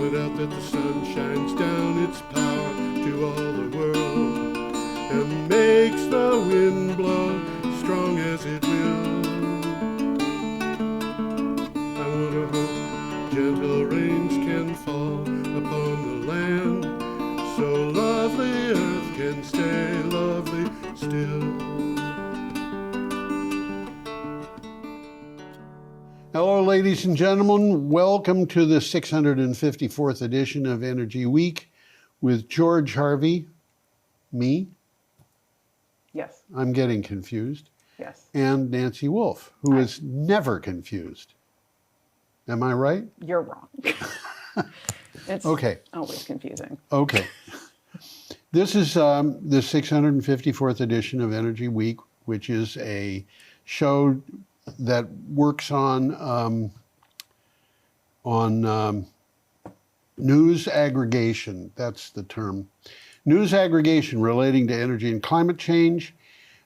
it out that the sun shines down its power to all the world and makes the wind blow strong as it will. I wonder how gentle rains can fall upon the land, so lovely earth can stay lovely still. Hello, ladies and gentlemen. Welcome to the 654th edition of Energy Week with George Harvey, me. Yes. I'm getting confused. Yes. And Nancy Wolf, who is never confused. Am I right? You're wrong. It's okay. Always confusing. Okay. This is the 654th edition of Energy Week, which is a show that works on news aggregation. That's the term. News aggregation relating to energy and climate change.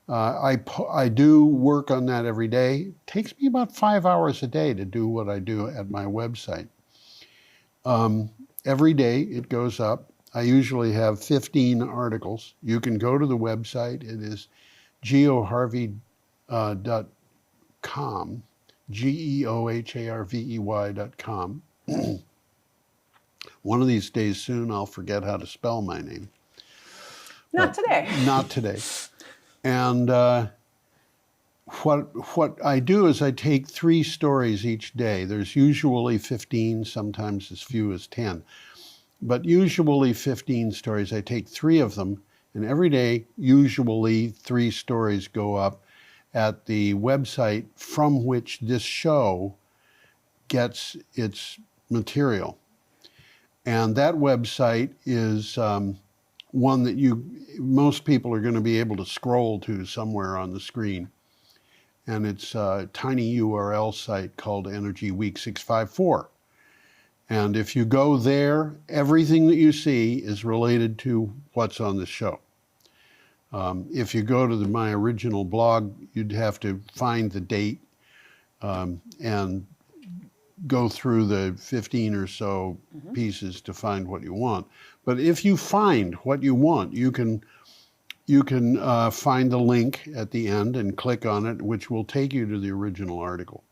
I do work on that every day. It takes me about 5 hours a day to do what I do at my website. Every day it goes up. I usually have 15 articles. You can go to the website. It is geoharvey.com, geoharvey.com. One of these days soon I'll forget how to spell my name. Not today. Not today. And what I do is I take 3 stories each day. There's usually 15, sometimes as few as 10. But usually 15 stories. I take 3 of them, and every day, usually 3 stories go up at the website from which this show gets its material. And that website is one that most people are going to be able to scroll to somewhere on the screen. And it's a tiny URL site called Energy Week 654. And if you go there, everything that you see is related to what's on the show. If you go to my original blog, you'd have to find the date and go through the 15 or so pieces to find what you want. But if you find what you want, you can find the link at the end and click on it, which will take you to the original article.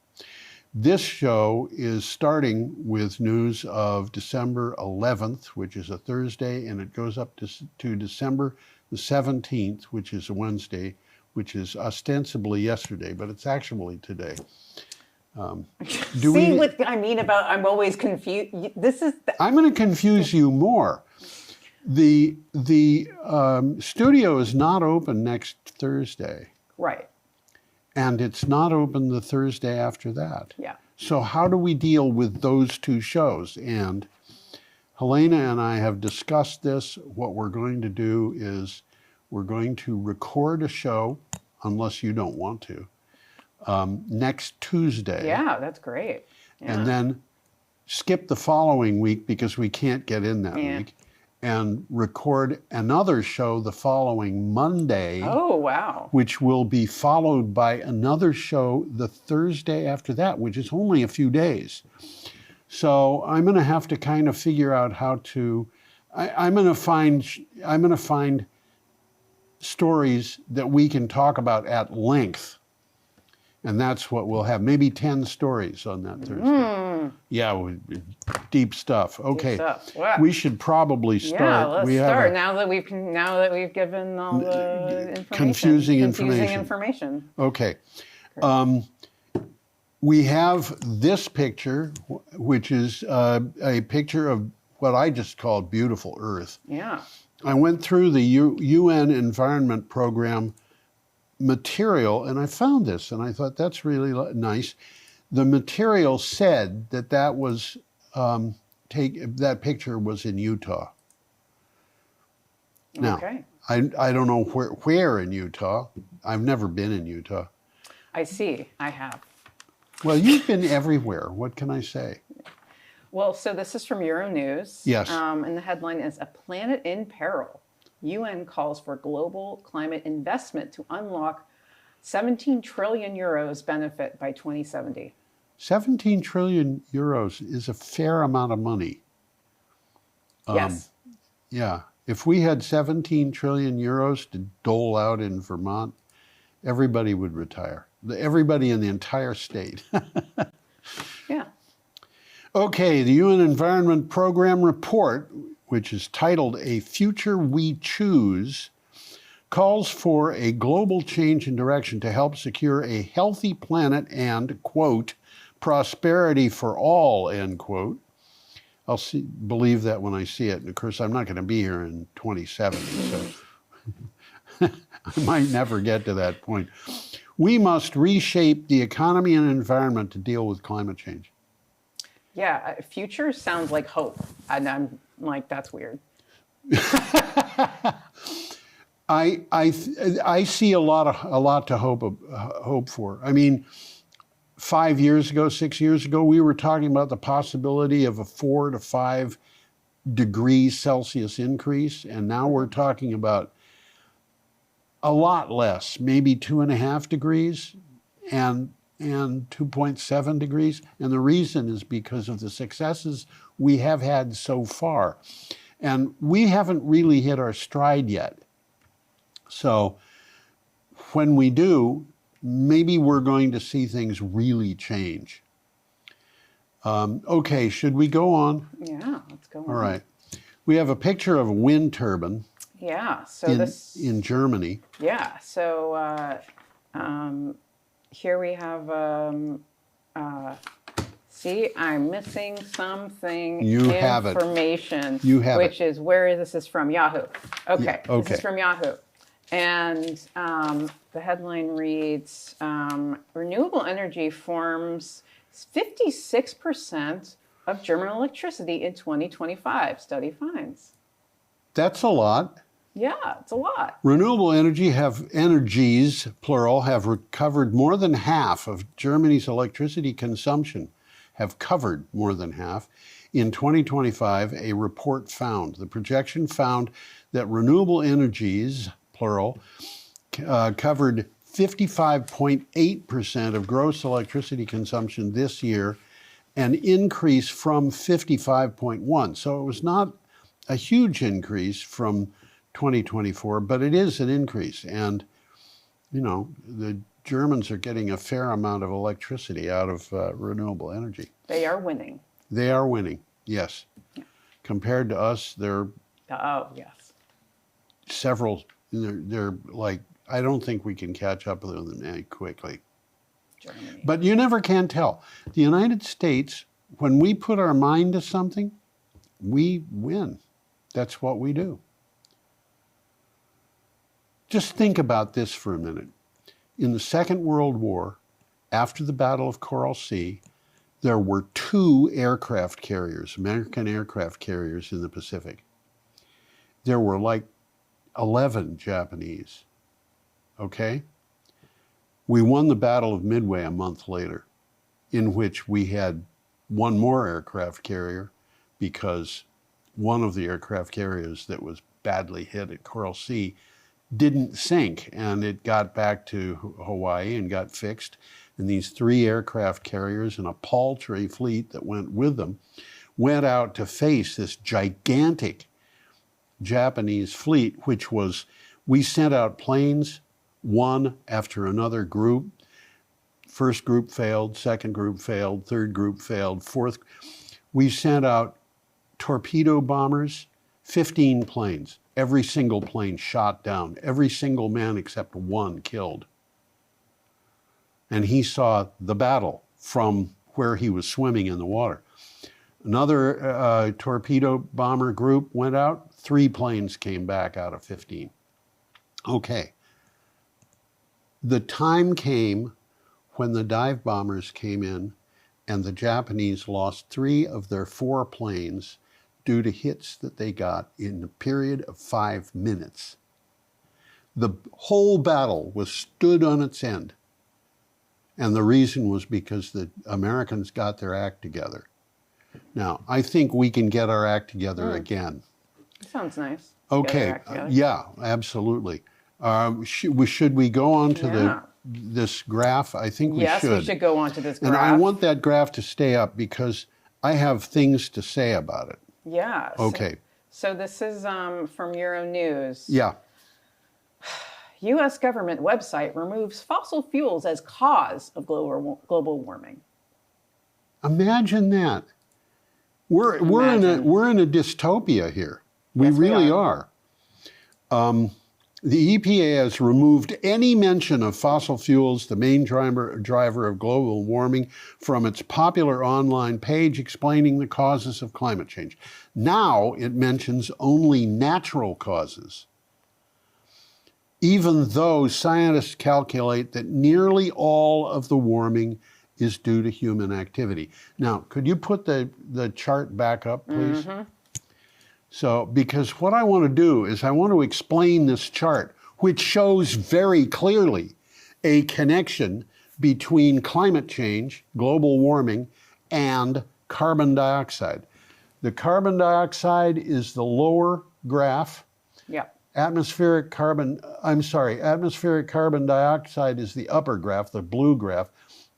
This show is starting with news of December 11th, which is a Thursday, and it goes up to December the 17th, which is a Wednesday, which is ostensibly yesterday, but it's actually today. See what I mean about I'm always confused? I'm going to confuse you more. The studio is not open next Thursday. Right. And it's not open the Thursday after that. Yeah. So how do we deal with those 2 shows? And Helena and I have discussed this. What we're going to do is we're going to record a show, unless you don't want to, next Tuesday. Yeah, that's great. Yeah. And then skip the following week because we can't get in that week, and record another show the following Monday. Oh, wow. Which will be followed by another show the Thursday after that, which is only a few days. So I'm going to have to kind of figure out how to. I'm going to find stories that we can talk about at length, and that's what we'll have. Maybe 10 stories on that Thursday. Yeah, deep stuff. Okay, deep stuff. Wow. We should probably start. Yeah, let's start now that we've given all the information. Confusing information. Okay. We have this picture, which is a picture of what I just called beautiful Earth. Yeah. I went through the UN Environment Program material, and I found this, and I thought that's really nice. The material said that was that picture was in Utah. Now, okay. I don't know where in Utah. I've never been in Utah. I see. I have. Well, you've been everywhere. What can I say? Well, so this is from Euronews. Yes. And the headline is "A Planet in Peril. UN calls for global climate investment to unlock 17 trillion euros benefit by 2070. 17 trillion euros is a fair amount of money. Yes. Yeah. If we had 17 trillion euros to dole out in Vermont, everybody would retire. Everybody in the entire state. Yeah. Okay, the UN Environment Program report, which is titled A Future We Choose, calls for a global change in direction to help secure a healthy planet and, quote, prosperity for all, end quote. I'll believe that when I see it. And of course, I'm not going to be here in 2070, so I might never get to that point. We must reshape the economy and environment to deal with climate change. Yeah. Future sounds like hope. And I'm like, that's weird. I see a lot to hope for. I mean, 5 years ago, 6 years ago, we were talking about the possibility of a 4 to 5 degrees Celsius increase, and now we're talking about a lot less, maybe 2.5 degrees and 2.7 degrees. And the reason is because of the successes we have had so far. And we haven't really hit our stride yet. So when we do, maybe we're going to see things really change. Okay, should we go on? Yeah, let's go on. All right. We have a picture of a wind turbine Yeah, so in Germany. Yeah, so here we have, see, I'm missing something. You have it. Information. You have which is where this is from, Yahoo. Okay, Yeah, okay. This is from Yahoo. And the headline reads, renewable energy forms 56% of German electricity in 2025, study finds. That's a lot. Yeah, it's a lot. Renewable energies, plural, have recovered more than half of Germany's electricity consumption, have covered more than half. In 2025, a report found. The projection found that renewable energies, plural, covered 55.8% of gross electricity consumption this year, an increase from 55.1. So it was not a huge increase from 2024, but it is an increase. And, you know, the Germans are getting a fair amount of electricity out of renewable energy. They are winning. They are winning, yes. Yeah. Compared to us, they're Oh, yes. they're like, I don't think we can catch up with them any quickly. Germany. But you never can tell. The United States, when we put our mind to something, we win. That's what we do. Just think about this for a minute. In the Second World War, after the Battle of Coral Sea, there were 2 aircraft carriers, American aircraft carriers in the Pacific. There were like 11 Japanese, okay? We won the Battle of Midway a month later, in which we had 1 more aircraft carrier because one of the aircraft carriers that was badly hit at Coral Sea didn't sink, and it got back to Hawaii and got fixed. And these 3 aircraft carriers and a paltry fleet that went with them went out to face this gigantic Japanese fleet, which was, we sent out planes, one after another group. First group failed, second group failed, third group failed, fourth. We sent out torpedo bombers, 15 planes. Every single plane shot down. Every single man except 1 killed. And he saw the battle from where he was swimming in the water. Another torpedo bomber group went out. 3 planes came back out of 15. Okay. The time came when the dive bombers came in and the Japanese lost 3 of their 4 planes due to hits that they got in a period of 5 minutes. The whole battle was stood on its end. And the reason was because the Americans got their act together. Now, I think we can get our act together again. Sounds nice. Okay, yeah, absolutely. Should we go on to this graph? I think we should. Yes, we should go on to this graph. And I want that graph to stay up because I have things to say about it. Yeah. Okay. So this is from Euronews. Yeah. U.S. government website removes fossil fuels as cause of global warming. Imagine that. We're in a dystopia here. We Yes, we really are. are. The EPA has removed any mention of fossil fuels, the main driver of global warming, from its popular online page explaining the causes of climate change. Now it mentions only natural causes, even though scientists calculate that nearly all of the warming is due to human activity. Now, could you put the chart back up, please? Mm-hmm. So, because what I want to do is I want to explain this chart, which shows very clearly a connection between climate change, global warming, and carbon dioxide. The carbon dioxide is the lower graph. Yeah. Atmospheric carbon dioxide is the upper graph, the blue graph.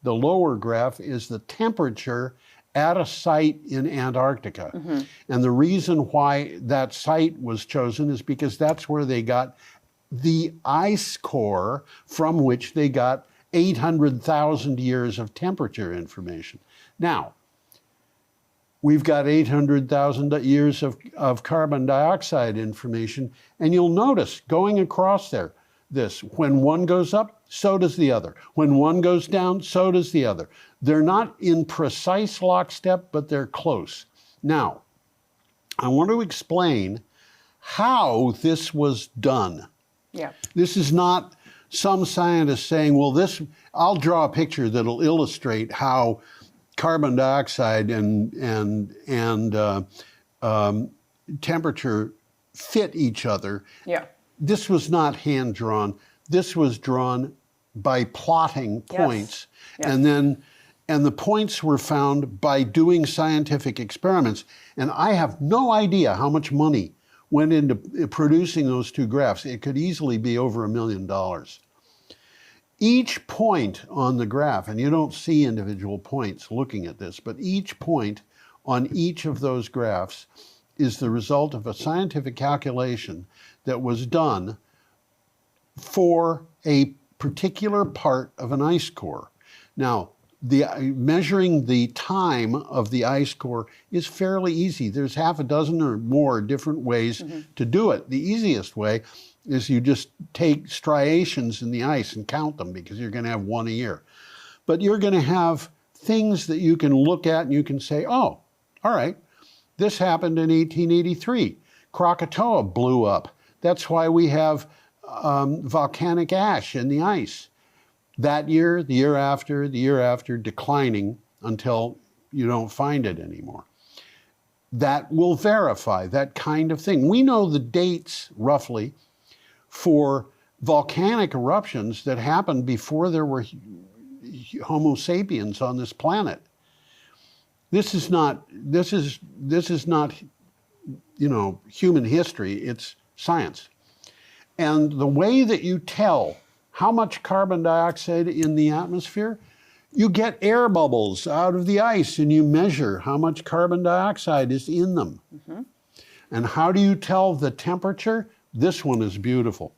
The lower graph is the temperature at a site in Antarctica. Mm-hmm. And the reason why that site was chosen is because that's where they got the ice core from which they got 800,000 years of temperature information. Now, we've got 800,000 years of carbon dioxide information, and you'll notice going across there, when one goes up, so does the other. When one goes down, so does the other. They're not in precise lockstep, but they're close. Now, I want to explain how this was done. Yeah. This is not some scientist saying, well, I'll draw a picture that'll illustrate how carbon dioxide and temperature fit each other. Yeah. This was not hand drawn. This was drawn by plotting points. Yes. And the points were found by doing scientific experiments. And I have no idea how much money went into producing those two graphs. It could easily be over $1 million. Each point on the graph, and you don't see individual points looking at this, but each point on each of those graphs is the result of a scientific calculation that was done for a particular part of an ice core. Now, measuring the time of the ice core is fairly easy. There's half a dozen or more different ways to do it. The easiest way is you just take striations in the ice and count them, because you're going to have one a year. But you're going to have things that you can look at and you can say, oh, all right, this happened in 1883. Krakatoa blew up. That's why we have volcanic ash in the ice. That year, the year after, declining until you don't find it anymore. That will verify that kind of thing. We know the dates, roughly, for volcanic eruptions that happened before there were Homo sapiens on this planet. This is not, human history, it's science. And the way that you tell how much carbon dioxide in the atmosphere, you get air bubbles out of the ice and you measure how much carbon dioxide is in them. Mm-hmm. And how do you tell the temperature? This one is beautiful.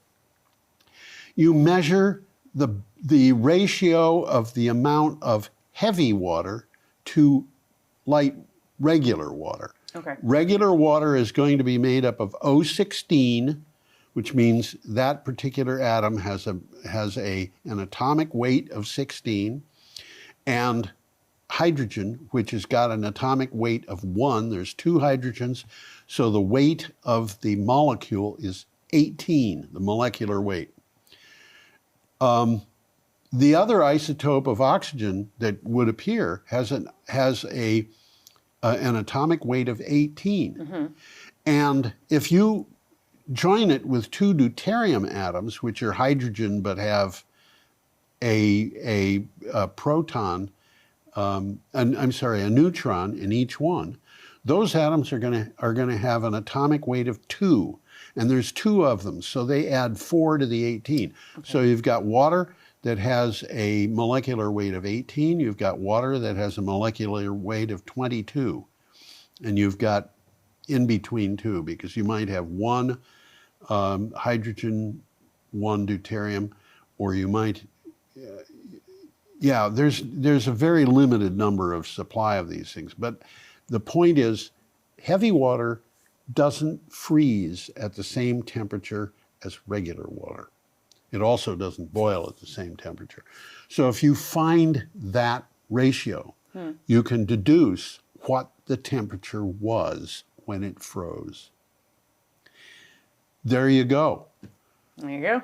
You measure the ratio of the amount of heavy water to light regular water. Okay. Regular water is going to be made up of O16, which means that particular atom has an atomic weight of 16, and hydrogen, which has got an atomic weight of 1. There's 2 hydrogens, so the weight of the molecule is 18, the molecular weight. The other isotope of oxygen that would appear has an atomic weight of 18. Mm-hmm. And if you join it with 2 deuterium atoms, which are hydrogen but have a proton, a neutron in each one, those atoms are going to have an atomic weight of 2, and there's 2 of them, so they add 4 to the 18. Okay. So you've got water that has a molecular weight of 18, you've got water that has a molecular weight of 22, and you've got in between two, because you might have one hydrogen, one deuterium, or you might, there's a very limited number of supply of these things. But the point is, heavy water doesn't freeze at the same temperature as regular water. It also doesn't boil at the same temperature. So if you find that ratio, you can deduce what the temperature was when it froze. There you go. There you go.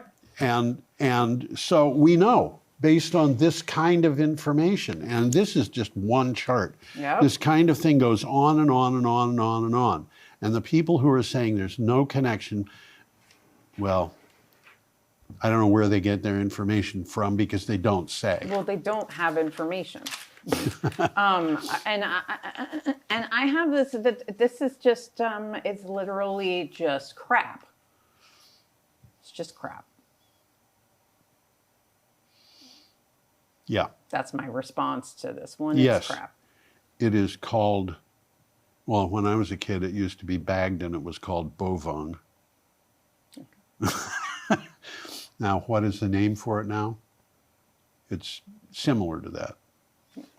And so we know, based on this kind of information, and this is just one chart. Yep. This kind of thing goes on and on and on and on and on. And the people who are saying there's no connection, well, I don't know where they get their information from, because they don't say. Well, they don't have information. And I have this, that this is just, it's literally just crap. It's just crap. Yeah. That's my response to this one. Yes. It's crap. It is called, well, when I was a kid, it used to be bagged and it was called bovine. Okay. Now, what is the name for it now? It's similar to that.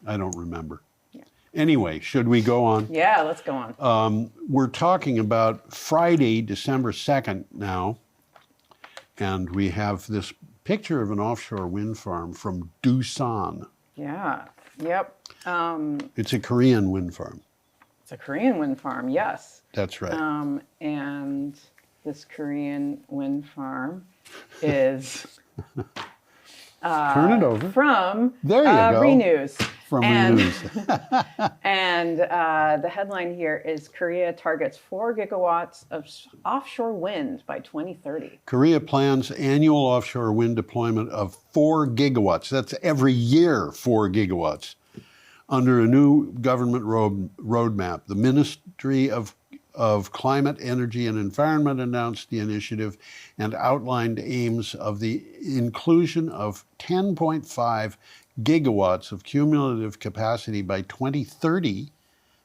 I don't remember. Yeah. Anyway, should we go on? Yeah, let's go on. We're talking about Friday, December 2nd now, and we have this picture of an offshore wind farm from Doosan. Yeah, yep. It's a Korean wind farm. It's a Korean wind farm, yes. That's right. And this Korean wind farm is turn it over. From there you go. Renews. From Renews. And the headline here is Korea targets 4 gigawatts of offshore wind by 2030. Korea plans annual offshore wind deployment of 4 gigawatts. That's every year 4 gigawatts. Under a new government roadmap, the Ministry of Climate, Energy, and Environment announced the initiative and outlined aims of the inclusion of 10.5 gigawatts of cumulative capacity by 2030.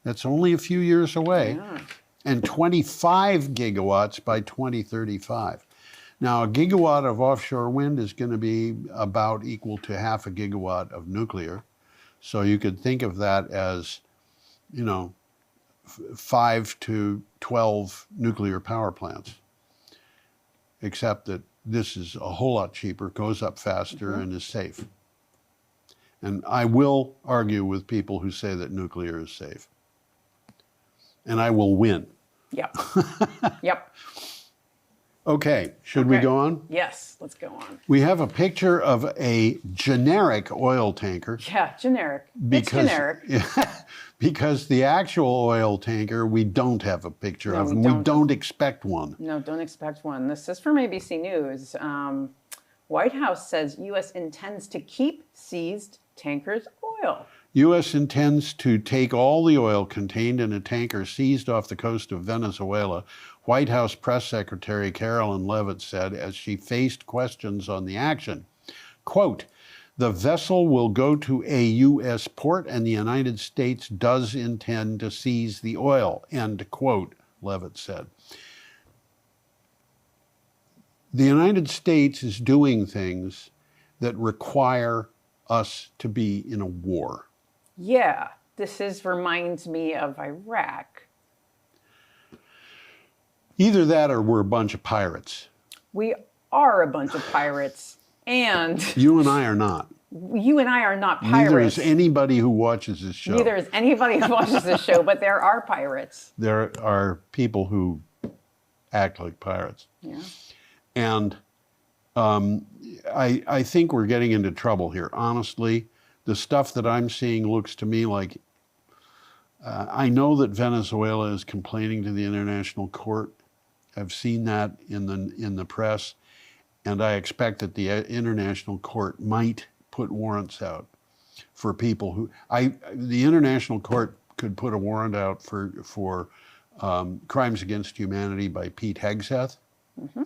That's only a few years away. Yeah. And 25 gigawatts by 2035. Now, a gigawatt of offshore wind is going to be about equal to half a gigawatt of nuclear. So you could think of that as, 5 to 12 nuclear power plants, except that this is a whole lot cheaper, goes up faster, and is safe. And I will argue with people who say that nuclear is safe. And I will win. Yep. Yep. Okay, should we go on? Yes, let's go on. We have a picture of a generic oil tanker. Yeah, generic. It's generic. Because the actual oil tanker, we don't have a picture of, and we don't expect one. No, don't expect one. This is from ABC News. White House says U.S. intends to keep seized tankers' oil. U.S. intends to take all the oil contained in a tanker seized off the coast of Venezuela, White House Press Secretary Carolyn Leavitt said as she faced questions on the action. Quote, "The vessel will go to a U.S. port and the United States does intend to seize the oil," end quote, Leavitt said. The United States is doing things that require us to be in a war. Yeah, this reminds me of Iraq. Either that or we're a bunch of pirates. We are a bunch of pirates, and... You and I are not. You and I are not pirates. Neither is anybody who watches this show. Neither is anybody who watches this show, but there are pirates. There are people who act like pirates. Yeah. And I think we're getting into trouble here. Honestly, the stuff that I'm seeing looks to me like, I know that Venezuela is complaining to the International Court. I've seen that in the press, and I expect that the International Court might put warrants out for people who, the International Court could put a warrant out for crimes against humanity by Pete Hegseth. Mm-hmm.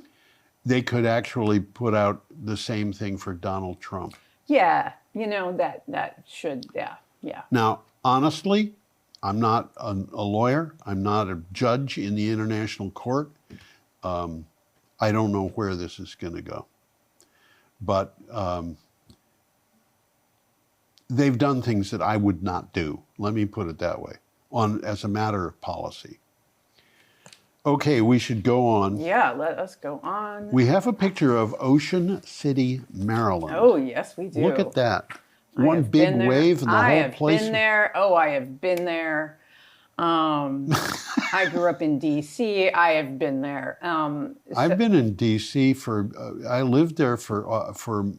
They could actually put out the same thing for Donald Trump. Yeah, that should, yeah. Now, honestly, I'm not a lawyer. I'm not a judge in the international court. I don't know where this is going to go. But they've done things that I would not do. Let me put it that way, as a matter of policy. Okay, we should go on. Yeah, let us go on. We have a picture of Ocean City, Maryland. Oh, yes, we do. Look at that. One big wave and the whole place. I have been there. Oh, I have been there. I grew up in D.C. I have been there. I've been in D.C. I lived there for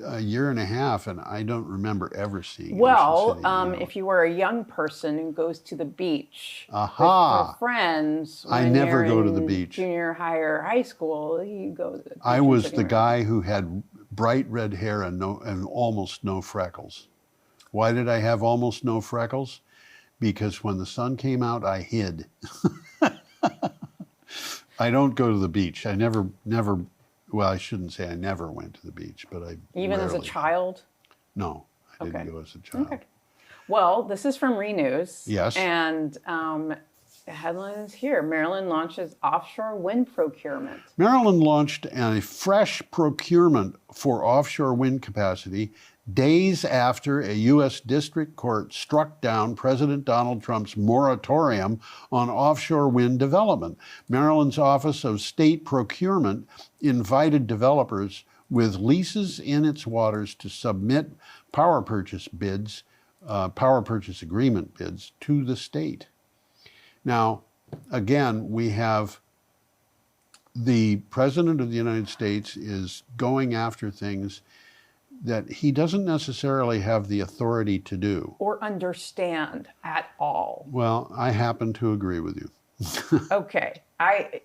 a year and a half, and I don't remember ever seeing Ocean City, if you were a young person who goes to the beach with your friends, I never go to the beach. Junior high or high school, you go to the beach. I was the guy who had bright red hair and almost no freckles. Why did I have almost no freckles? Because when the sun came out, I hid. I don't go to the beach. I never, well, I shouldn't say I never went to the beach, but I Even rarely. as a child? No, I didn't go as a child. Okay. Well, this is from Renews. Yes. And the headline is here. Maryland launches offshore wind procurement. Maryland launched a fresh procurement for offshore wind capacity days after a U.S. District Court struck down President Donald Trump's moratorium on offshore wind development. Maryland's Office of State Procurement invited developers with leases in its waters to submit power purchase agreement bids to the state. Now, again, we have the President of the United States is going after things that he doesn't necessarily have the authority to do. Or understand at all. Well, I happen to agree with you. Okay. I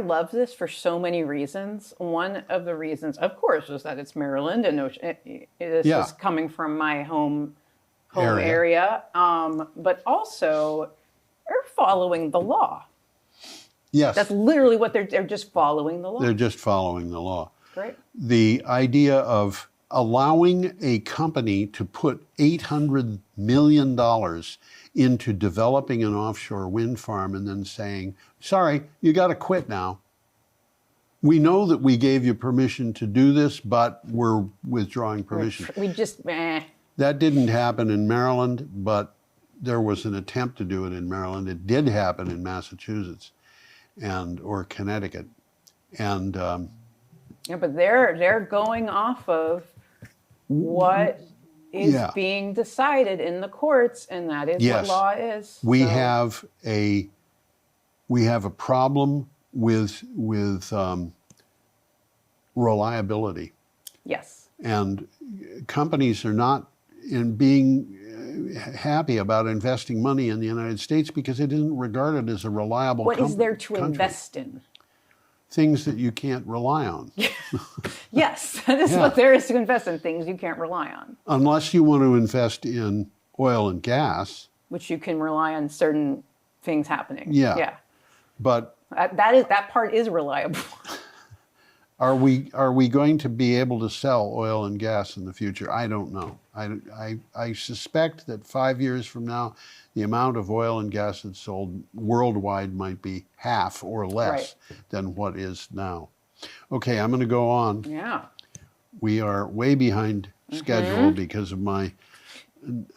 love this for so many reasons. One of the reasons, of course, is that it's Maryland and this is coming from my home area. But also, they're following the law. Yes. That's literally what they're just following the law. They're just following the law. Great. The idea of allowing a company to put $800 million into developing an offshore wind farm and then saying, sorry, you got to quit now. We know that we gave you permission to do this, but we're withdrawing permission. That didn't happen in Maryland, but there was an attempt to do it in Maryland. It did happen in Massachusetts or Connecticut. And but they're going off of what is being decided in the courts, and that is what law is. We have a problem with reliability. Yes. And companies are not being happy about investing money in the United States because it isn't regarded as a reliable country. What is there to invest in? Things that you can't rely on. Yes, that is what there is to invest in, things you can't rely on. Unless you want to invest in oil and gas. Which you can rely on certain things happening. Yeah. But that part is reliable. Are we going to be able to sell oil and gas in the future? I don't know. I suspect that 5 years from now, the amount of oil and gas that's sold worldwide might be half or less than what is now. Okay, I'm going to go on. Yeah. We are way behind schedule because of my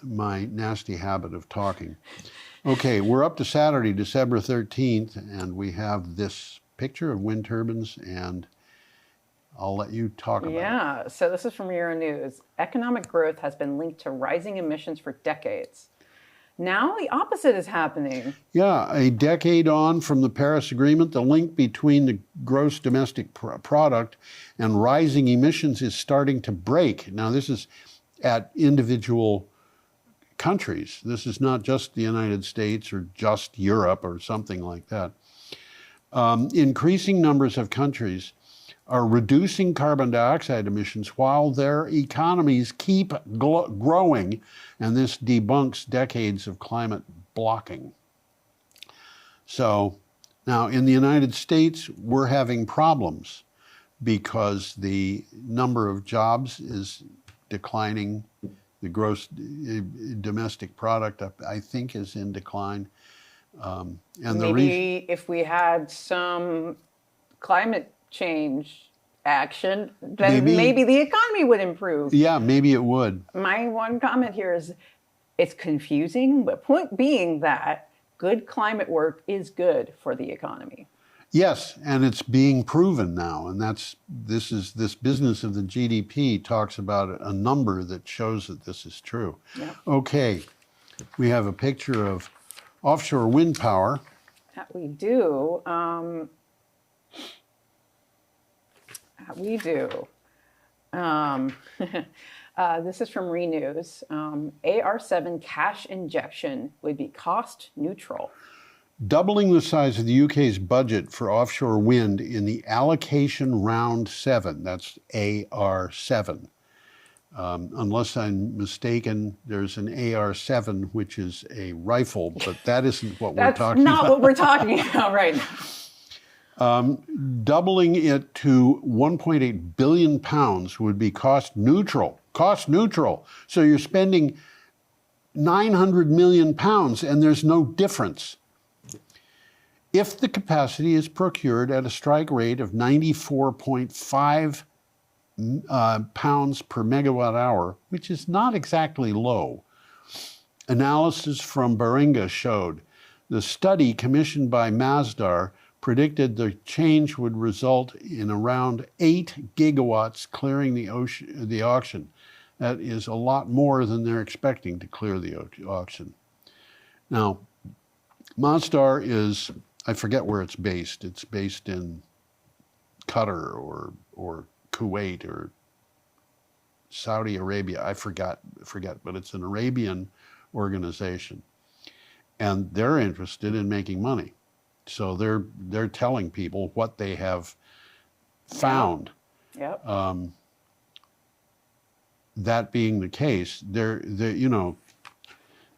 nasty habit of talking. Okay, we're up to Saturday, December 13th, and we have this picture of wind turbines, and I'll let you talk about it. Yeah, so this is from Euronews. Economic growth has been linked to rising emissions for decades. Now the opposite is happening. Yeah, a decade on from the Paris Agreement, the link between the gross domestic product and rising emissions is starting to break. Now this is at individual countries. This is not just the United States or just Europe or something like that. Increasing numbers of countries are reducing carbon dioxide emissions while their economies keep growing, and this debunks decades of climate blocking. So now in the United States, we're having problems because the number of jobs is declining The gross domestic product, I think, is in decline. And maybe if we had some climate change action, then maybe the economy would improve. Yeah, maybe it would. My one comment here is it's confusing, but point being that good climate work is good for the economy. Yes, and it's being proven now, and this business of the GDP talks about a number that shows that this is true. Yep. Okay, we have a picture of offshore wind power. That we do. We do. This is from Renews. AR7 cash injection would be cost neutral. Doubling the size of the UK's budget for offshore wind in the allocation round 7, that's AR7. Unless I'm mistaken, there's an AR7, which is a rifle, but that isn't what we're talking about. That's not what we're talking about right now. Doubling it to 1.8 billion pounds would be cost neutral. Cost neutral. So you're spending 900 million pounds and there's no difference. If the capacity is procured at a strike rate of 94.5 pounds per megawatt hour, which is not exactly low, analysis from Baringa showed the study commissioned by Masdar predicted the change would result in around 8 gigawatts clearing the auction. That is a lot more than they're expecting to clear the auction. Now, Masdar is, I forget where it's based. It's based in Qatar or Kuwait or Saudi Arabia. I forget, but it's an Arabian organization. And they're interested in making money. So they're telling people what they have found. Yep. That being the case, they're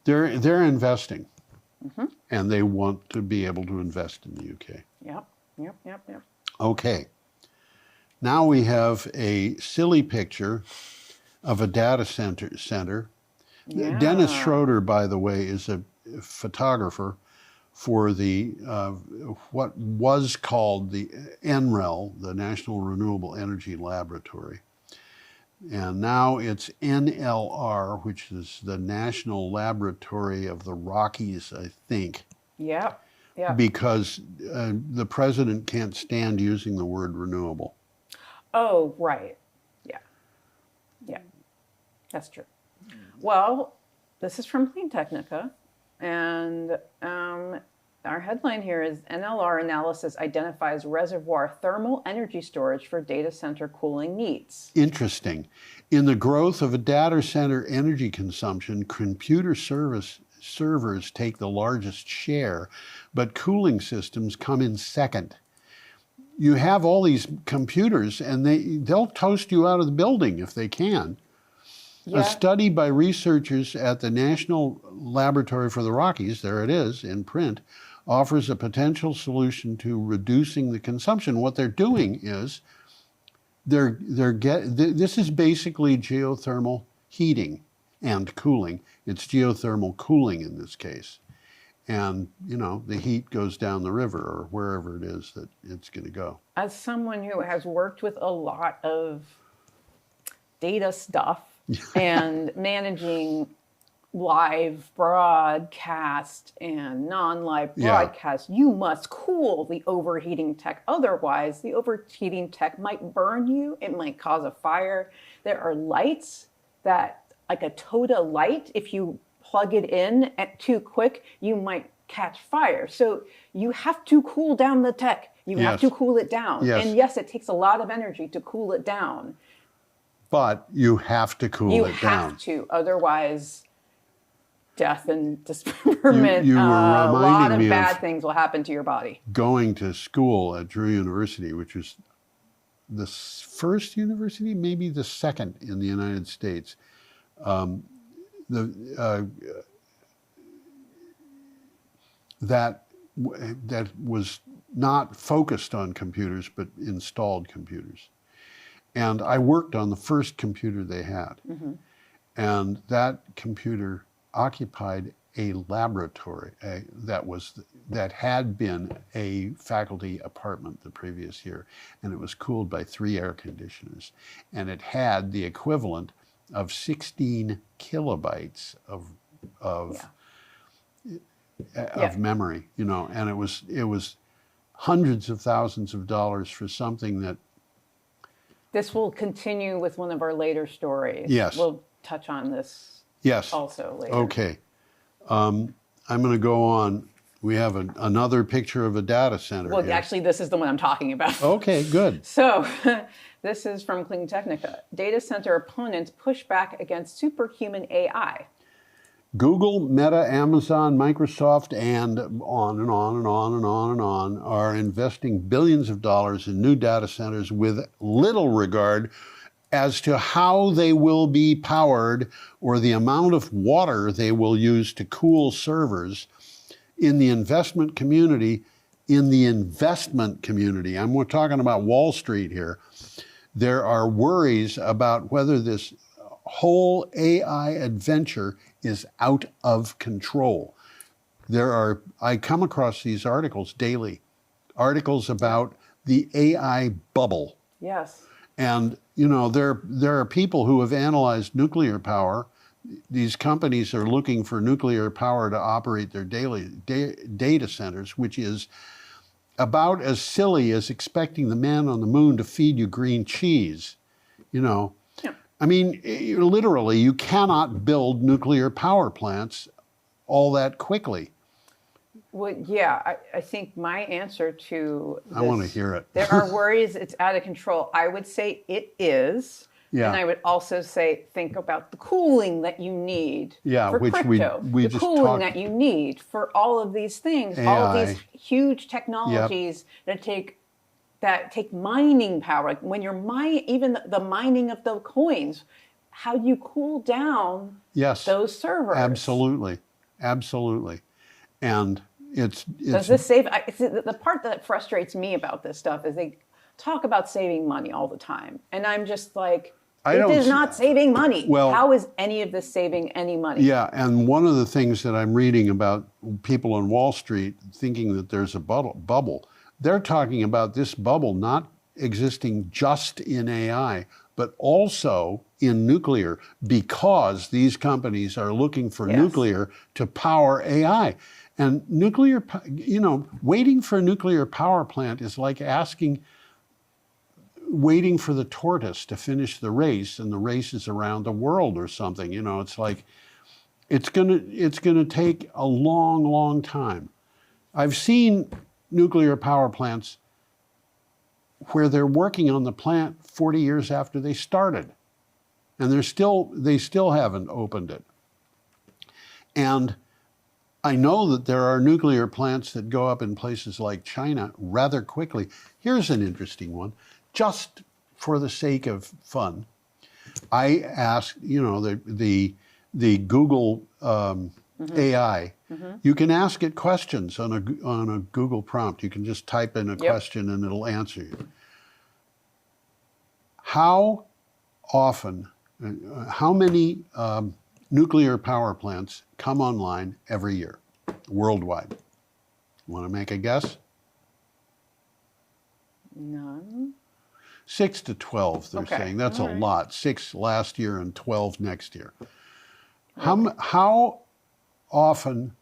investing, and they want to be able to invest in the UK. Yep. Okay. Now we have a silly picture of a data center. Yeah. Dennis Schroeder, by the way, is a photographer for the what was called the NREL, the National Renewable Energy Laboratory. And now it's NLR, which is the National Laboratory of the Rockies, I think. Yeah. Because the president can't stand using the word renewable. Oh, right. Yeah. That's true. Well, this is from Clean Technica, and our headline here is NLR analysis identifies reservoir thermal energy storage for data center cooling needs. Interesting. In the growth of a data center energy consumption, computer servers take the largest share, but cooling systems come in second. You have all these computers and they'll toast you out of the building if they can. Yeah. A study by researchers at the National Laboratory for the Rockies, there it is in print, offers a potential solution to reducing the consumption. What they're doing is this is basically geothermal heating and cooling. It's geothermal cooling in this case. And, the heat goes down the river or wherever it is that it's going to go. As someone who has worked with a lot of data stuff and managing live broadcast and non-live broadcast, you must cool the overheating tech. Otherwise, the overheating tech might burn you. It might cause a fire. There are lights that, like a Toda light, if you plug it in too quick, you might catch fire. So you have to cool down the tech. You have to cool it down. Yes. And yes, it takes a lot of energy to cool it down. But you have to cool it down. You have to. Otherwise, death and dismemberment, you were a lot of me bad things will happen to your body. Going to school at Drew University, which was the first university, maybe the second in the United States, that was not focused on computers, but installed computers. And I worked on the first computer they had. And that computer occupied a laboratory that had been a faculty apartment the previous year, and it was cooled by 3 air conditioners, and it had the equivalent of 16 kilobytes of memory, and it was hundreds of thousands of dollars for something that. This will continue with one of our later stories. Yes. We'll touch on this also later. Okay. I'm going to go on. We have another picture of a data center. Well, here. actually, this is the one I'm talking about. Okay, good. So this is from Clean Technica. Data center opponents push back against superhuman AI. Google, Meta, Amazon, Microsoft, and on and on and on and on and on are investing billions of dollars in new data centers with little regard as to how they will be powered or the amount of water they will use to cool servers. In the investment community, we're talking about Wall Street here, there are worries about whether this whole AI adventure is out of control. I come across these articles daily, articles about the AI bubble. Yes. And, there are people who have analyzed nuclear power. These companies are looking for nuclear power to operate their daily data centers, which is about as silly as expecting the man on the moon to feed you green cheese. Yeah. I mean, literally, you cannot build nuclear power plants all that quickly. Well, yeah, I think my answer to this, I want to hear it. There are worries it's out of control. I would say it is. Yeah. And I would also say, think about the cooling that you need for which crypto, we the just cooling that you need for all of these things, AI. all of these huge technologies that take mining power. Like when you're mining, even the mining of the coins, how do you cool down those servers? Absolutely. And it's does this save? The part that frustrates me about this stuff is they talk about saving money all the time, and I'm just like, it is not saving money. Well, how is any of this saving any money? Yeah, and one of the things that I'm reading about people on Wall Street thinking that there's a bubble, they're talking about this bubble not existing just in AI, but also in nuclear, because these companies are looking for nuclear to power AI. And nuclear, waiting for a nuclear power plant is like waiting for the tortoise to finish the race, and the race is around the world or something. It's like, it's gonna take a long, long time. I've seen nuclear power plants where they're working on the plant 40 years after they started, and they still haven't opened it. And I know that there are nuclear plants that go up in places like China rather quickly. Here's an interesting one. Just for the sake of fun, I asked, the Google AI. You can ask it questions on a Google prompt. You can just type in a question and it'll answer you. How many nuclear power plants come online every year worldwide? Want to make a guess? None. 6 to 12, they're saying. That's a lot. 6 last year and 12 next year. How often,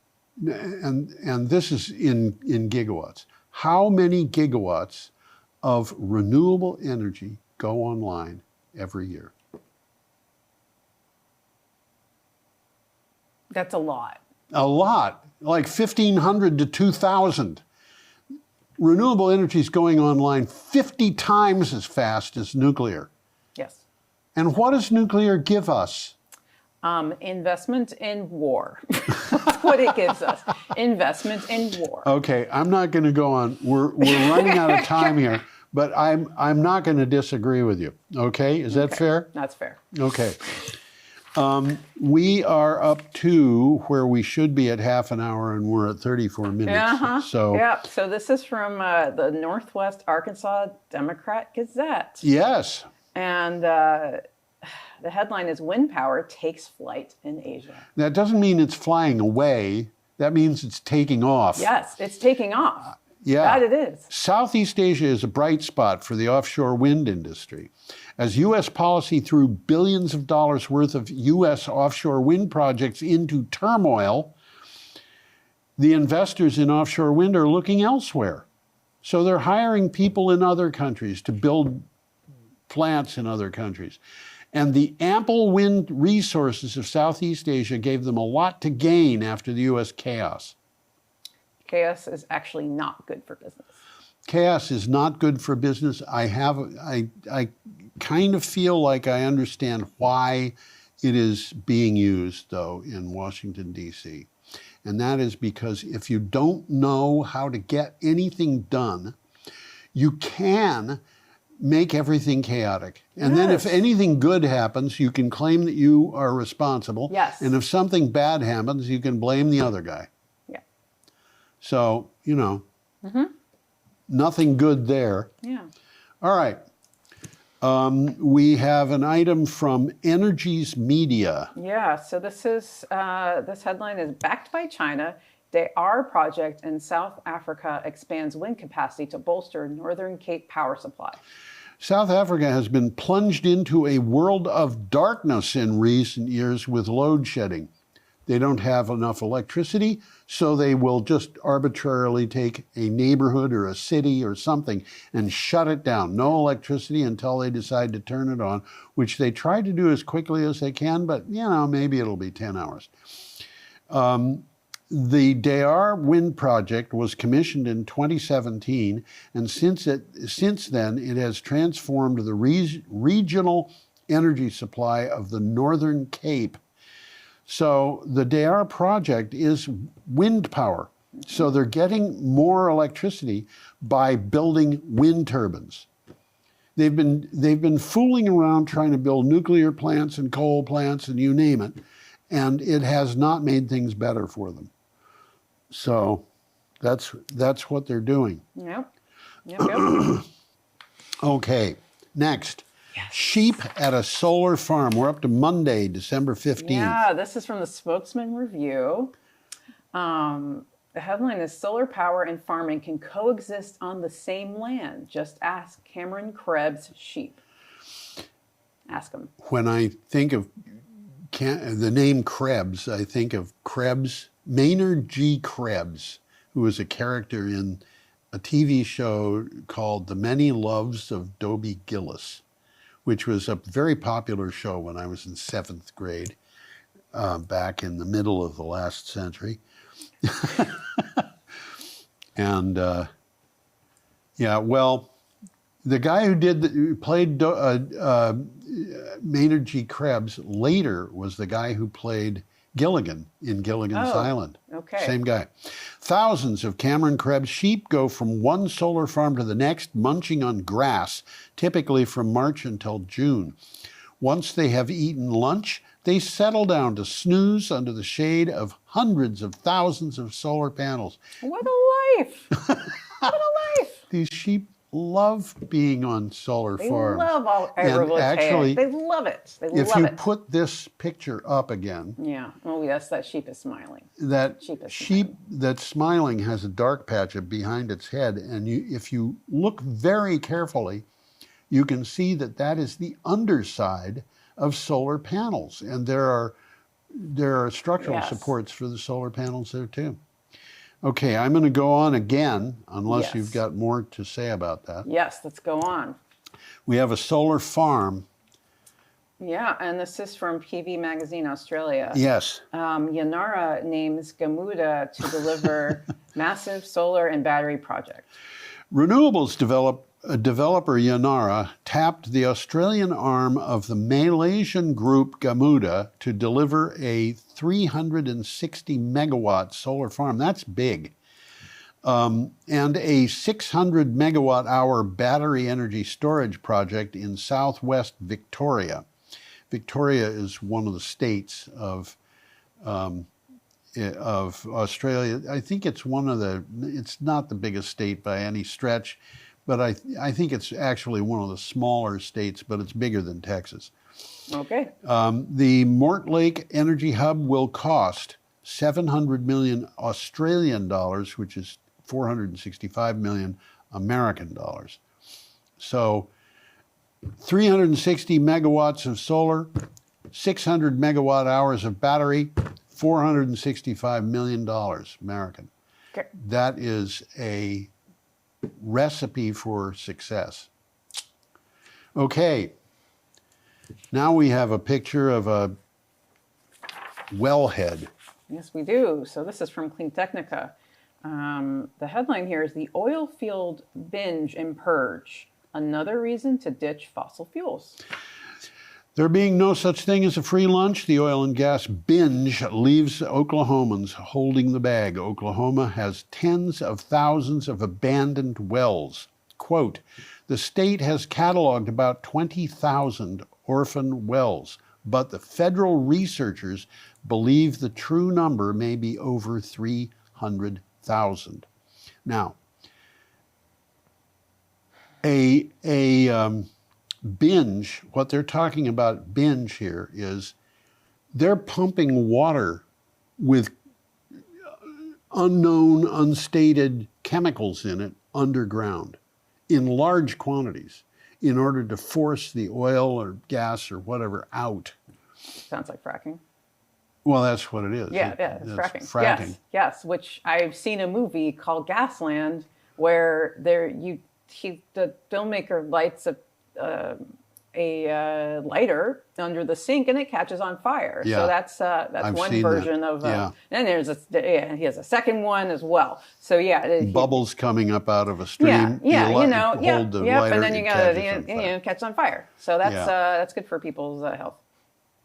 and this is in gigawatts, how many gigawatts of renewable energy go online every year? That's a lot. A lot, like 1,500 to 2,000. Renewable energy is going online 50 times as fast as nuclear. Yes. And what does nuclear give us? Investment in war. That's what it gives us. Investment in war. Okay, I'm not going to go on. We're running out of time here, but I'm not going to disagree with you. Okay, is that fair? That's fair. Okay. We are up to where we should be at half an hour, and we're at 34 minutes. So this is from the Northwest Arkansas Democrat Gazette. Yes. And The headline is Wind Power Takes Flight in Asia. That doesn't mean it's flying away. That means it's taking off. Yes, it's taking off. Yeah. That it is. Southeast Asia is a bright spot for the offshore wind industry. As U.S. policy threw billions of dollars worth of U.S. offshore wind projects into turmoil, the investors in offshore wind are looking elsewhere. So they're hiring people in other countries to build plants in other countries. And the ample wind resources of Southeast Asia gave them a lot to gain after the U.S. chaos. Chaos is actually not good for business. Chaos is not good for business. I kind of feel like I understand why it is being used, though, in Washington, D.C. And that is because if you don't know how to get anything done, you can make everything chaotic. And then if anything good happens, you can claim that you are responsible. Yes. And if something bad happens, you can blame the other guy. Yeah. So, nothing good there. Yeah. All right. We have an item from Energies Media. Yeah, so this headline is backed by China. DEAR project in South Africa expands wind capacity to bolster Northern Cape power supply. South Africa has been plunged into a world of darkness in recent years with load shedding. They don't have enough electricity, so they will just arbitrarily take a neighborhood or a city or something and shut it down. No electricity until they decide to turn it on, which they try to do as quickly as they can, but maybe it'll be 10 hours. The DEAR wind project was commissioned in 2017, and since then it has transformed the regional energy supply of the Northern Cape. So the DEAR project is wind power. So they're getting more electricity by building wind turbines. They've been fooling around trying to build nuclear plants and coal plants and you name it, and it has not made things better for them. So that's what they're doing. Yep. Okay, next. Yes. Sheep at a solar farm. We're up to Monday, December 15th. Yeah, this is from the Spokesman Review. The headline is Solar Power and Farming Can Coexist on the Same Land. Just ask Cameron Krebs' sheep. Ask him. When I think of the name Krebs, I think of Maynard G. Krebs, who was a character in a TV show called The Many Loves of Dobie Gillis, which was a very popular show when I was in 7th grade, back in the middle of the last century. And the guy who played Maynard G. Krebs later was the guy who played Gilligan in Gilligan's Island. Okay. Same guy. Thousands of Cameron Krebs sheep go from one solar farm to the next, munching on grass, typically from March until June. Once they have eaten lunch, they settle down to snooze under the shade of hundreds of thousands of solar panels. What a life! What a life! These sheep love being on solar farms. They love all And actually, they love it. They if love you it. put this picture up again, Yeah. Oh, yes, that sheep is smiling. that Sheep is that's smiling has a dark patch behind its head, and if you look very carefully, you can see that is the underside of solar panels, and there are structural supports for the solar panels there too. Okay, I'm going to go on again, unless you've got more to say about that. Yes, let's go on. We have a solar farm. Yeah, and this is from PV Magazine Australia. Yes. Yanara names Gamuda to deliver massive solar and battery project. Renewables developer Yanara tapped the Australian arm of the Malaysian group Gamuda to deliver a 360 megawatt solar farm. That's big. And a 600 megawatt hour battery energy storage project in southwest Victoria. Victoria is one of the states of Australia. I think it's it's not the biggest state by any stretch, but I think it's actually one of the smaller states, but it's bigger than Texas. Okay. The Mortlake Energy Hub will cost 700 million Australian dollars, which is 465 million American dollars. So 360 megawatts of solar, 600 megawatt hours of battery, $465 million American. Okay. That is a recipe for success. Okay, now we have a picture of a wellhead. Yes, we do. So this is from Clean Technica. The headline here is "The Oil Field Binge and Purge: Another Reason to Ditch Fossil Fuels." There being no such thing as a free lunch, the oil and gas binge leaves Oklahomans holding the bag. Oklahoma has tens of thousands of abandoned wells. Quote, the state has cataloged about 20,000 orphan wells, but the federal researchers believe the true number may be over 300,000. Now, binge, what they're talking about binge here is they're pumping water with unknown, unstated chemicals in it underground in large quantities in order to force the oil or gas or whatever out. Sounds like fracking. Well, that's what it is. Yeah, it's fracking. Fracking. Yes, which I've seen a movie called Gasland where the filmmaker lights a lighter under the sink and it catches on fire. Yeah, so that's one version of. Yeah. And he has a second one as well. So yeah, bubbles coming up out of a stream. and lighter, then you got to catch on fire. So that's good for people's health.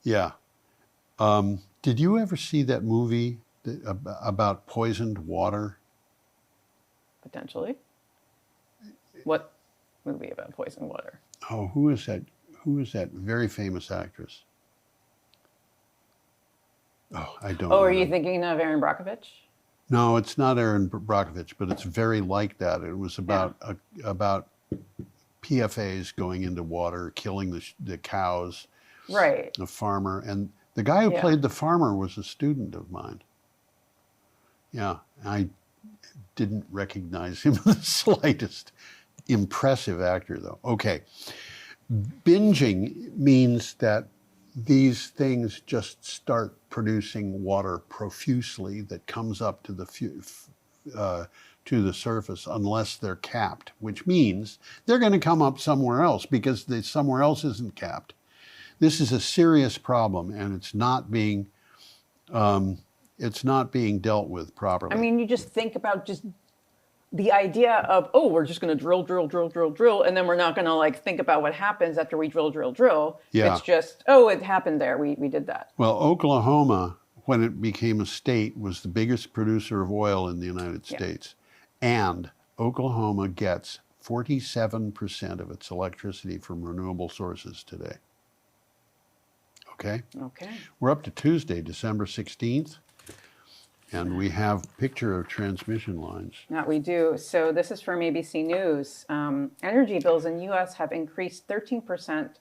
Yeah. Did you ever see that movie about poisoned water? Potentially. What movie about poisoned water? Oh, who is that? Who is that very famous actress? Oh, I don't know. Oh, are you thinking of Erin Brockovich? No, it's not Erin Brockovich, but it's very like that. It was about about PFAS going into water, killing the cows. Right. The farmer. And the guy who played the farmer was a student of mine. Yeah, I didn't recognize him the slightest. Impressive actor, though. Okay. Binging means that these things just start producing water profusely that comes up to the surface unless they're capped, which means they're going to come up somewhere else because somewhere else isn't capped. This is a serious problem, and it's not being dealt with properly. I mean, you just think about just the idea of, we're just going to drill, and then we're not going to think about what happens after we drill. Yeah. It's just, it happened there. We did that. Well, Oklahoma, when it became a state, was the biggest producer of oil in the United States. And Oklahoma gets 47% of its electricity from renewable sources today. Okay? Okay. We're up to Tuesday, December 16th. And we have a picture of transmission lines. That we do. So this is from ABC News. Energy bills in U.S. have increased 13%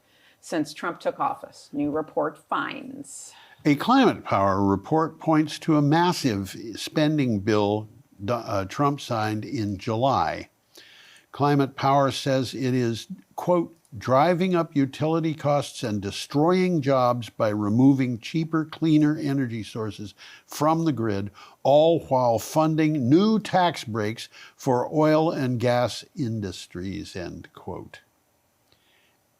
since Trump took office. New report finds. A Climate Power report points to a massive spending bill Trump signed in July. Climate Power says it is, quote, driving up utility costs and destroying jobs by removing cheaper, cleaner energy sources from the grid, all while funding new tax breaks for oil and gas industries, end quote.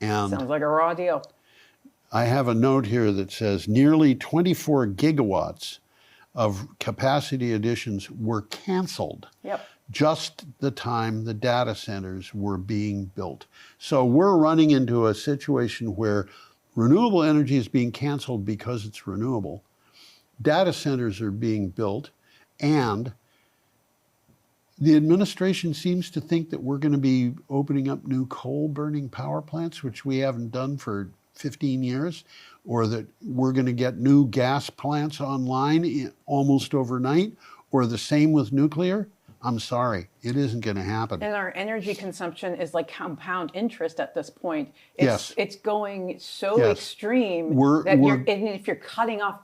And sounds like a raw deal. I have a note here that says nearly 24 gigawatts of capacity additions were canceled. Yep. Just the time the data centers were being built. So we're running into a situation where renewable energy is being canceled because it's renewable. Data centers are being built, and the administration seems to think that we're going to be opening up new coal-burning power plants, which we haven't done for 15 years, or that we're going to get new gas plants online almost overnight, or the same with nuclear. I'm sorry, it isn't going to happen. And our energy consumption is like compound interest at this point. Yes. It's going so Yes. extreme We're- and if you're cutting off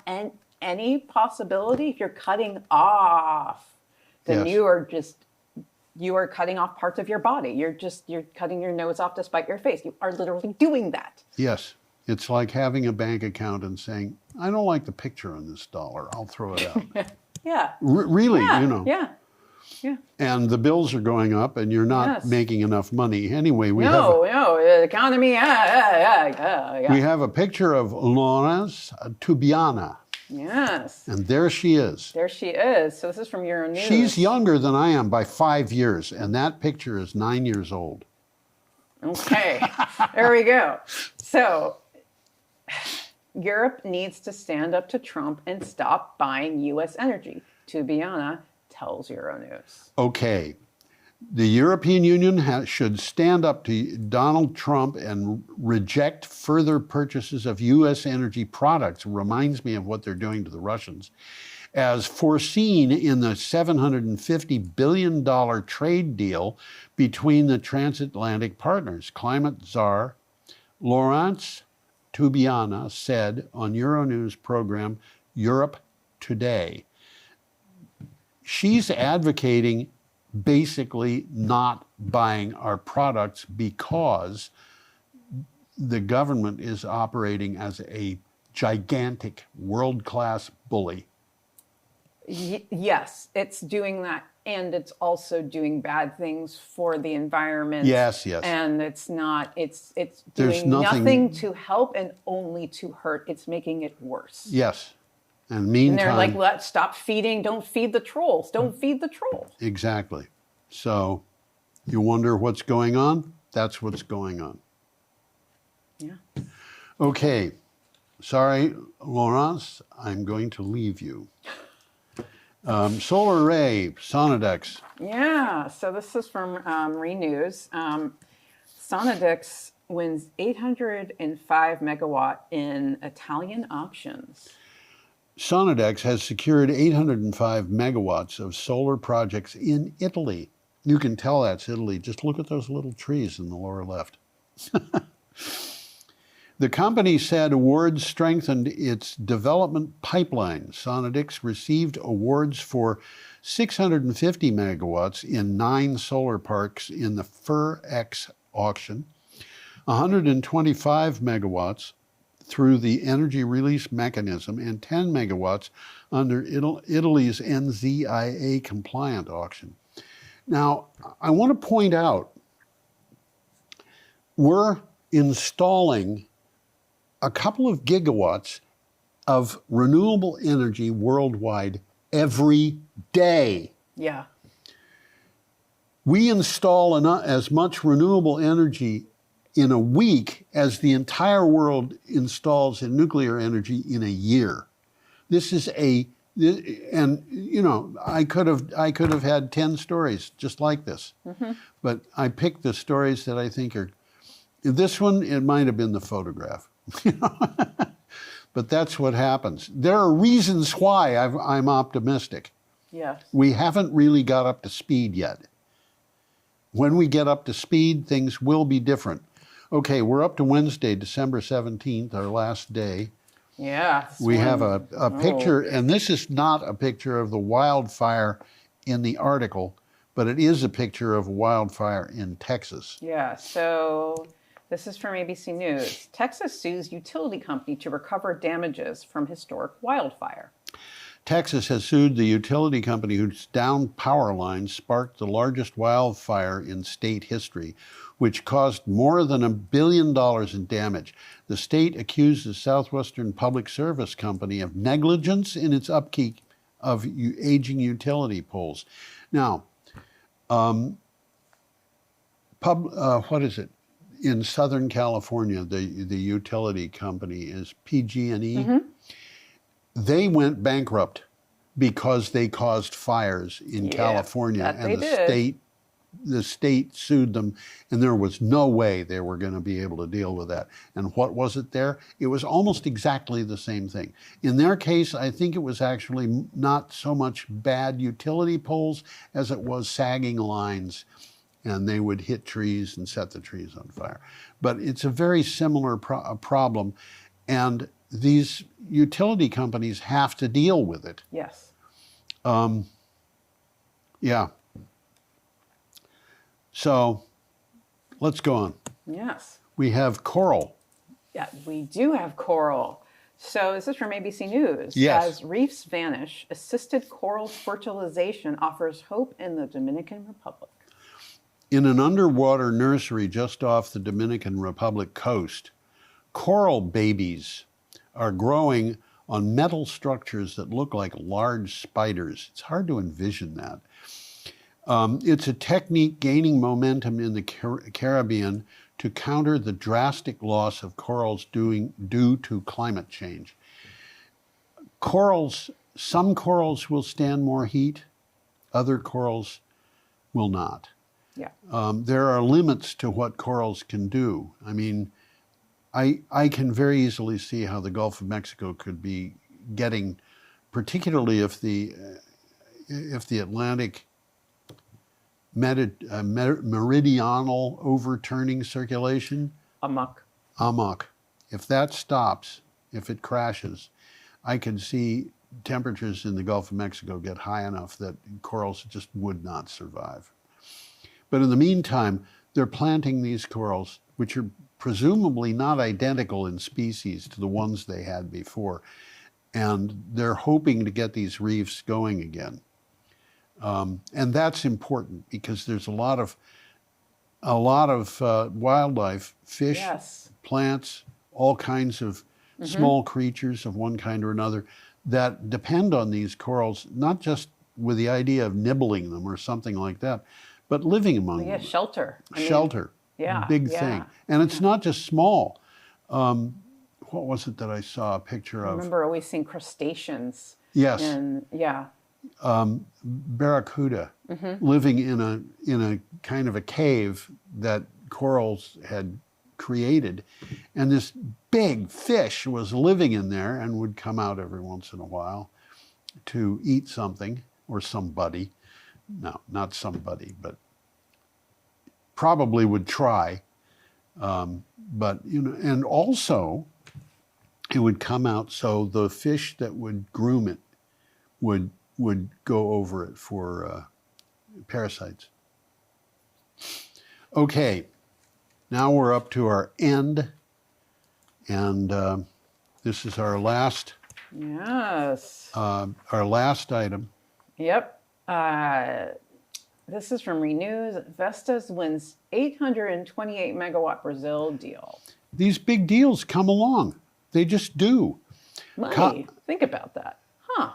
any possibility, if you're cutting off, then Yes. you are cutting off parts of your body. You're cutting your nose off to spite your face. You are literally doing that. Yes. It's like having a bank account and saying, I don't like the picture on this dollar. I'll throw it out. Yeah. Really, Yeah. you know. Yeah. Yeah. And the bills are going up and you're not Yes. making enough money. Anyway, we No, the economy. Yeah. we have a picture of Lawrence Tubiana. Yes. And there she is. There she is. So this is from Euronews. She's younger than I am by 5 years, and that picture is 9 years old. Okay. There we go. So Europe needs to stand up to Trump and stop buying U.S. energy. Tubiana tells Euronews. Okay. The European Union should stand up to Donald Trump and reject further purchases of U.S. energy products. Reminds me of what they're doing to the Russians. As foreseen in the $750 billion trade deal between the transatlantic partners. Climate czar Laurence Tubiana said on Euronews program Europe Today. She's advocating basically not buying our products because the government is operating as a gigantic world-class bully. Yes, it's doing that, and it's also doing bad things for the environment. Yes. And it's There's doing nothing to help and only to hurt. It's making it worse. Yes. And And meantime, they're like, stop feeding, don't feed the trolls. Don't feed the trolls. exactly. So you wonder what's going on? That's what's going on. Yeah. Okay. Sorry, Laurence, I'm going to leave you. Solar array, Sonodex. Yeah, so this is from Renews. Sonodex wins 805 megawatt in Italian auctions. Sonodex has secured 805 megawatts of solar projects in Italy. You can tell that's Italy. Just look at those little trees in the lower left. The company said awards strengthened its development pipeline. Sonodex received awards for 650 megawatts in 9 solar parks in the FER-X auction, 125 megawatts through the energy release mechanism, and 10 megawatts under Italy's NZIA compliant auction. Now, I want to point out, we're installing a couple of gigawatts of renewable energy worldwide every day. Yeah. We install as much renewable energy in a week as the entire world installs in nuclear energy in a year. This is and you know, I could have had 10 stories just like this, but I picked the stories that I think are. This one, it might have been the photograph. But that's what happens. There are reasons why I'm optimistic. Yes. We haven't really got up to speed yet. When we get up to speed, things will be different. Okay, we're up to Wednesday, December 17th, our last day. Yeah. We have a picture, and this is not a picture of the wildfire in the article, but it is a picture of a wildfire in Texas. Yeah, so this is from ABC News. Texas sues utility company to recover damages from historic wildfire. Texas has sued the utility company whose downed power lines sparked the largest wildfire in state history, which caused more than $1 billion in damage. The state accused the Southwestern Public Service Company of negligence in its upkeep of aging utility poles. Now, what is it? In Southern California, the utility company is PG&E. Mm-hmm. They went bankrupt because they caused fires in California, and the state the state sued them, and there was no way they were going to be able to deal with that. And what was it there? It was almost exactly the same thing. In their case, I think it was actually not so much bad utility poles as it was sagging lines, and they would hit trees and set the trees on fire. But it's a very similar problem, and these utility companies have to deal with it. Yes. Yeah. So let's go on. Yes. We have coral. Yeah, we do have coral. So this is from ABC News. Yes. As reefs vanish, assisted coral fertilization offers hope in the Dominican Republic. In an underwater nursery just off the Dominican Republic coast, coral babies are growing on metal structures that look like large spiders. It's hard to envision that. It's a technique gaining momentum in the Caribbean to counter the drastic loss of corals due to climate change. Some corals will stand more heat, other corals will not. Yeah. There are limits to what corals can do. I mean, I can very easily see how the Gulf of Mexico could be getting, particularly if the Atlantic meridional overturning circulation, AMOC, if that stops, if it crashes, I can see temperatures in the Gulf of Mexico get high enough that corals just would not survive. But in the meantime, they're planting these corals, which are presumably not identical in species to the ones they had before, and they're hoping to get these reefs going again. And that's important because there's a lot of wildlife, fish, Yes. plants, all kinds of small creatures of one kind or another that depend on these corals, not just with the idea of nibbling them or something like that, but living among Yeah, them. shelter. Shelter. Yeah. Big yeah. thing. And it's not just small. What was it that I saw a picture I of? remember always seeing crustaceans. Yes. And yeah. Barracuda living in a kind of a cave that corals had created, and this big fish was living in there and would come out every once in a while to eat something or somebody. No, not somebody, but probably would try. But and also it would come out so the fish that would groom it would go over it for parasites. Okay, now we're up to our end, and this is our last. Yes. Our last item. Yep. This is from Renews. Vestas wins 828 megawatt Brazil deal. These big deals come along. They just do. Money. Think about that. Huh.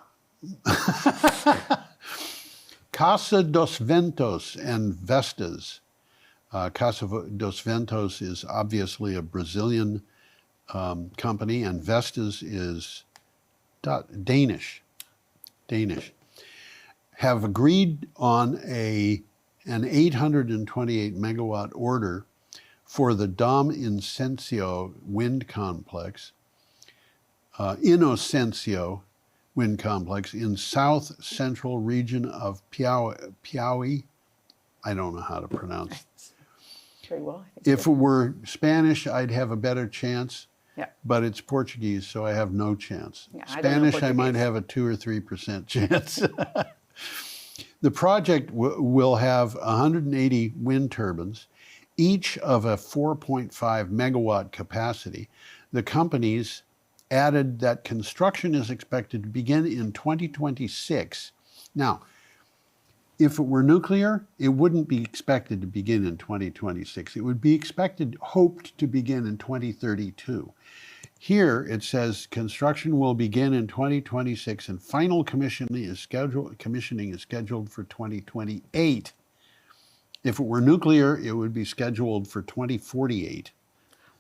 Casa dos Ventos and Vestas. Casa dos Ventos is obviously a Brazilian company, and Vestas is Danish. Have agreed on an 828 megawatt order for the Dom Innocencio wind complex, Innocencio wind complex in south central region of Piauí. I don't know how to pronounce it. Very well. If it were Spanish, I'd have a better chance. Yeah. But it's Portuguese, so I have no chance. Yeah, I don't know Spanish, I might Portuguese. have a 2 or 3% chance. The project will have 180 wind turbines, each of a 4.5 megawatt capacity. The companies added that construction is expected to begin in 2026. Now, if it were nuclear, it wouldn't be expected to begin in 2026. It would be hoped to begin in 2032. Here it says construction will begin in 2026 and final commissioning is scheduled for 2028. If it were nuclear, it would be scheduled for 2048.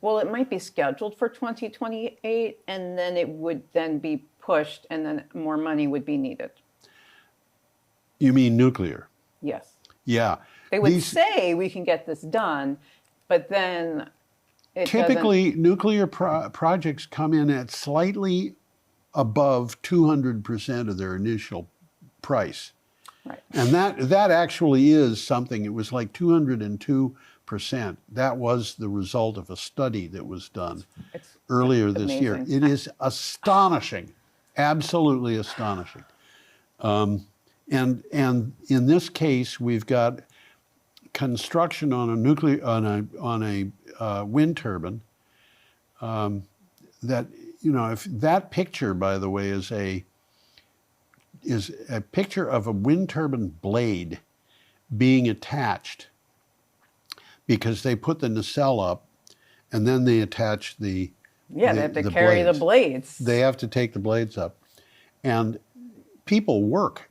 Well, it might be scheduled for 2028, and then it would then be pushed, and then more money would be needed. You mean nuclear? Yes. Yeah. They would say we can get this done, but then it typically nuclear projects come in at slightly above 200% of their initial price. Right. And that actually is something. It was like 202%. That was the result of a study that was done earlier this year. It is astonishing, absolutely astonishing. And in this case, we've got construction on a wind turbine. That, you know, if that picture, by the way, is a picture of a wind turbine blade being attached, because they put the nacelle up and then they attach the they have to carry the blades. They have to take the blades up, and people work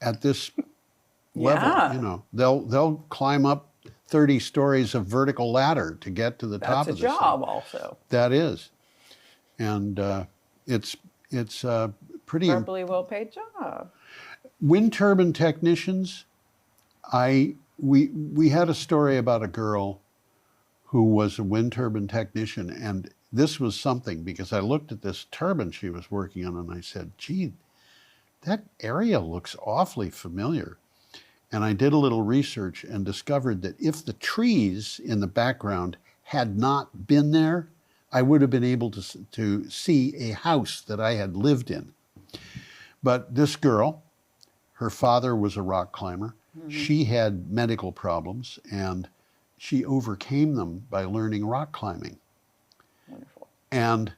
at this level. You know, they'll climb up 30 stories of vertical ladder to get to the top of the That's a job also. That is, and it's pretty Probably well-paid job. Wind turbine technicians. We had a story about a girl who was a wind turbine technician, and this was something, because I looked at this turbine she was working on and I said, gee, that area looks awfully familiar. And I did a little research and discovered that if the trees in the background had not been there, I would have been able to see a house that I had lived in. But this girl, her father was a rock climber. Mm-hmm. She had medical problems, and she overcame them by learning rock climbing. Wonderful. And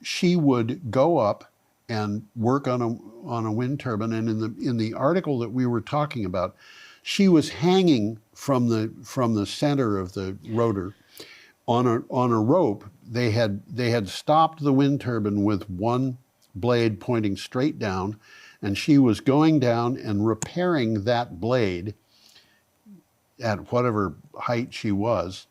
she would go up and work on a wind turbine. And in the article that we were talking about, she was hanging from the center of the rotor on a rope. They had stopped the wind turbine with one blade pointing straight down, and she was going down and repairing that blade at whatever height she was,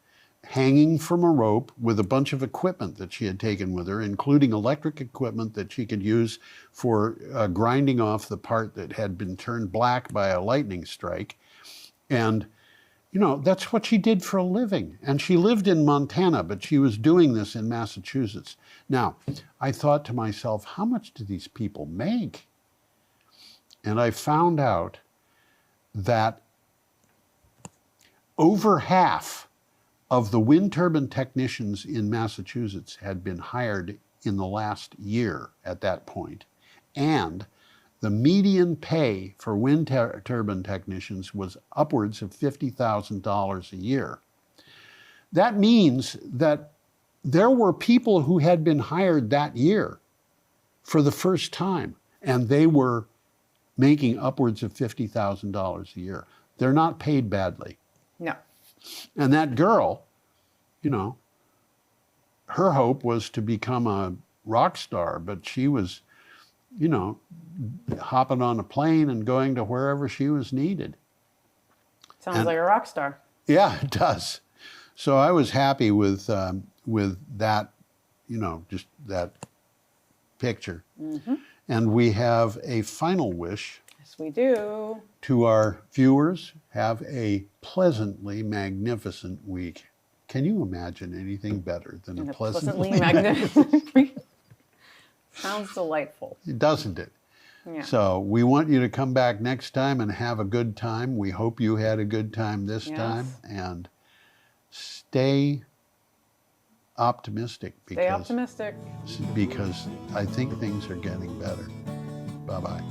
hanging from a rope with a bunch of equipment that she had taken with her, including electric equipment that she could use for grinding off the part that had been turned black by a lightning strike. And, you know, that's what she did for a living. And she lived in Montana, but she was doing this in Massachusetts. Now, I thought to myself, how much do these people make? And I found out that over half of the wind turbine technicians in Massachusetts had been hired in the last year at that point. And the median pay for wind turbine technicians was upwards of $50,000 a year. That means that there were people who had been hired that year for the first time, and they were making upwards of $50,000 a year. They're not paid badly. No. And that girl, you know, her hope was to become a rock star, but she was, you know, hopping on a plane and going to wherever she was needed. Sounds like a rock star. Yeah, it does. So I was happy with that, you know, just that picture. Mm-hmm. And we have a final wish. Yes, we do. To our viewers, have a pleasantly magnificent week. Can you imagine anything better than a pleasantly magnificent week? Sounds delightful. Doesn't it? Yeah. So we want you to come back next time and have a good time. We hope you had a good time this time. And stay optimistic. Stay optimistic. Because I think things are getting better. Bye-bye.